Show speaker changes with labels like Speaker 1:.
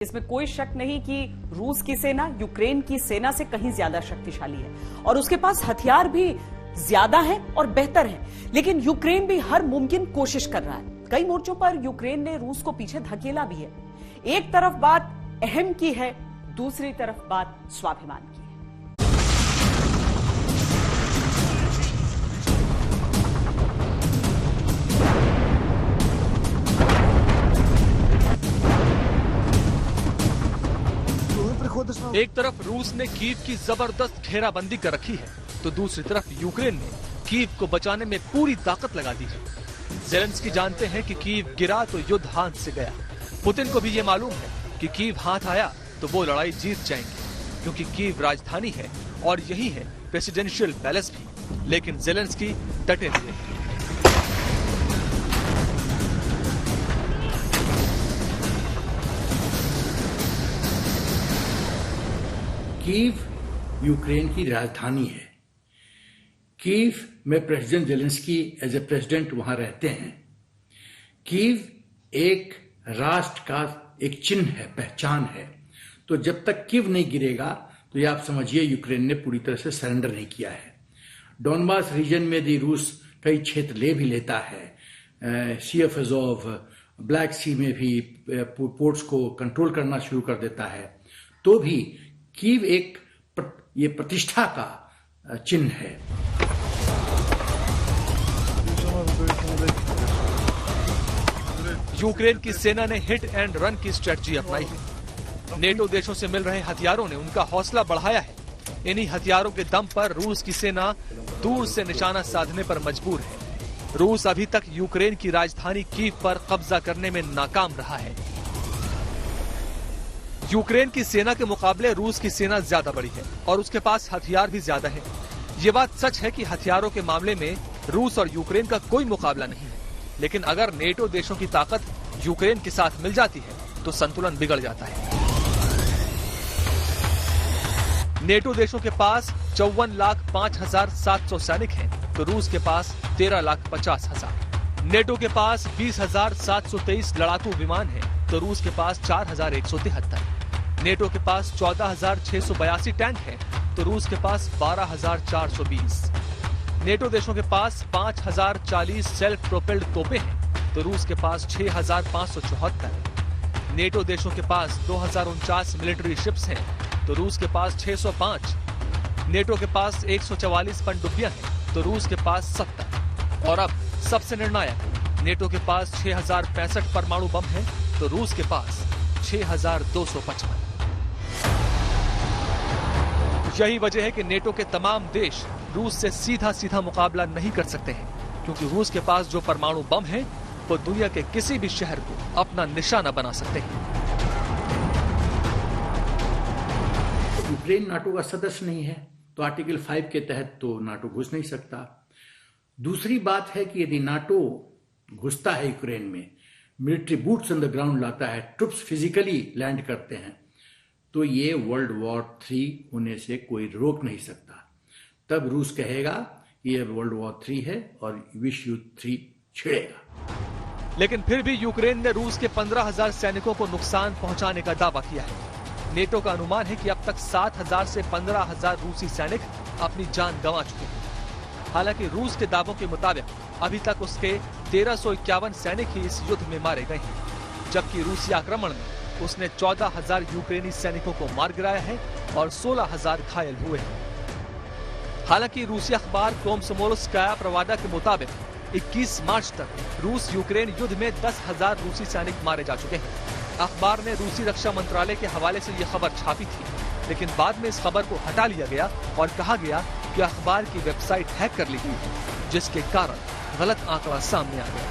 Speaker 1: इसमें कोई शक नहीं कि रूस की सेना यूक्रेन की सेना से कहीं ज्यादा शक्तिशाली है और उसके पास हथियार भी ज्यादा हैं और बेहतर हैं। लेकिन यूक्रेन भी हर मुमकिन कोशिश कर रहा है। कई मोर्चों पर यूक्रेन ने रूस को पीछे धकेला भी है। एक तरफ बात अहम की है, दूसरी तरफ बात स्वाभिमान की है।
Speaker 2: एक तरफ रूस ने कीव की जबरदस्त घेराबंदी कर रखी है, तो दूसरी तरफ यूक्रेन ने कीव को बचाने में पूरी ताकत लगा दी है। ज़ेलेंस्की जानते हैं कि कीव गिरा तो युद्ध हाथ से गया। पुतिन को भी ये मालूम है कि कीव हाथ आया तो वो लड़ाई जीत जाएंगे, क्योंकि कीव राजधानी है और यही है प्रेसिडेंशियल पैलेस भी। लेकिन ज़ेलेंस्की डटे हुए हैं।
Speaker 3: कीव यूक्रेन की राजधानी है। कीव में president Zelensky as a president वहां रहते हैं। कीव एक राष्ट्र का एक चिन्ह है, पहचान है। तो जब तक कीव नहीं गिरेगा तो ये आप समझिए यूक्रेन ने पूरी तरह से सरेंडर नहीं किया है। डोनबास रीजन में भी रूस कई क्षेत्र ले भी लेता है। सी ऑफ अज़ोव, ब्लैक सी में भी पोर्ट्स को कंट्रोल करना शुरू कर देता है। तो भी कीव एक ये प्रतिष्ठा का चिन्ह है।
Speaker 2: यूक्रेन की सेना ने हिट एंड रन की स्ट्रेटजी अपनाई है। नेटो देशों से मिल रहे हथियारों ने उनका हौसला बढ़ाया है। इन्हीं हथियारों के दम पर रूस की सेना दूर से निशाना साधने पर मजबूर है। रूस अभी तक यूक्रेन की राजधानी कीव पर कब्जा करने में नाकाम रहा है। यूक्रेन की सेना के मुकाबले रूस की सेना ज्यादा बड़ी है और उसके पास हथियार भी ज्यादा है। ये बात सच है कि हथियारों के मामले में रूस और यूक्रेन का कोई मुकाबला नहीं है। लेकिन अगर नेटो देशों की ताकत यूक्रेन के साथ मिल जाती है तो संतुलन बिगड़ जाता है। नेटो देशों के पास 54,05,700 सैनिक हैं, तो रूस के पास 13,50,000। नेटो के पास 20,723 लड़ाकू विमान हैं, तो रूस के पास 4,173। नेटो के पास 14,682 टैंक हैं, तो रूस के पास 12,420। नेटो देशों के पास 5,040 सेल्फ प्रोपेल्ड तोपें हैं, तो रूस के पास 6,574। नेटो देशों के पास 2,049 मिलिट्री शिप्स हैं, तो रूस के पास 605। नेटो के पास 144 पनडुब्बियां हैं, तो रूस के पास 70। और अब सबसे निर्णायक, नेटो के पास 6,065 परमाणु बम हैं, तो रूस के पास 6,255। यही वजह है कि नेटो के तमाम देश रूस से सीधा सीधा मुकाबला नहीं कर सकते हैं, क्योंकि रूस के पास जो परमाणु बम है वो दुनिया के किसी भी शहर को अपना निशाना बना सकते हैं।
Speaker 3: यूक्रेन नाटो का सदस्य नहीं है, तो आर्टिकल 5 के तहत तो नाटो घुस नहीं सकता। दूसरी बात है कि यदि नाटो घुसता है यूक्रेन में, military boots on the ground लाता है, ट्रुप्स फिजिकली लैंड करते हैं, तो ये वर्ल्ड वॉर 3 होने से कोई रोक नहीं सकता। तब रूस कहेगा कि ये वर्ल्ड वॉर 3 है और विश्व युद्ध 3 छिड़ेगा।
Speaker 2: लेकिन फिर भी यूक्रेन ने रूस के 15,000 सैनिकों को नुकसान पहुंचाने का दावा किया है। नेटो का अनुमान है कि अब तक 7,000 से 15,000 रूसी सैनिक अपनी जान गंवा चुके हैं। हालांकि रूस के दावों के मुताबिक अभी तक उसके 1351 सैनिक ही इस युद्ध में मारे गए हैं, जबकि रूसी आक्रमण में उसने 14,000 यूक्रेनी सैनिकों को मार गिराया है और 16,000 घायल हुए हैं। हालांकि रूसी अखबार कोमसोमोल्स्काया प्रवादा के मुताबिक 21 मार्च तक रूस यूक्रेन युद्ध में 10,000 रूसी सैनिक मारे जा चुके हैं। अखबार ने रूसी रक्षा मंत्रालय के हवाले से यह खबर छापी थी, लेकिन बाद में इस खबर को हटा लिया गया और कहा गया कि अखबार की वेबसाइट हैक कर ली गई है, जिसके कारण गलत आंकड़ा सामने आ गया।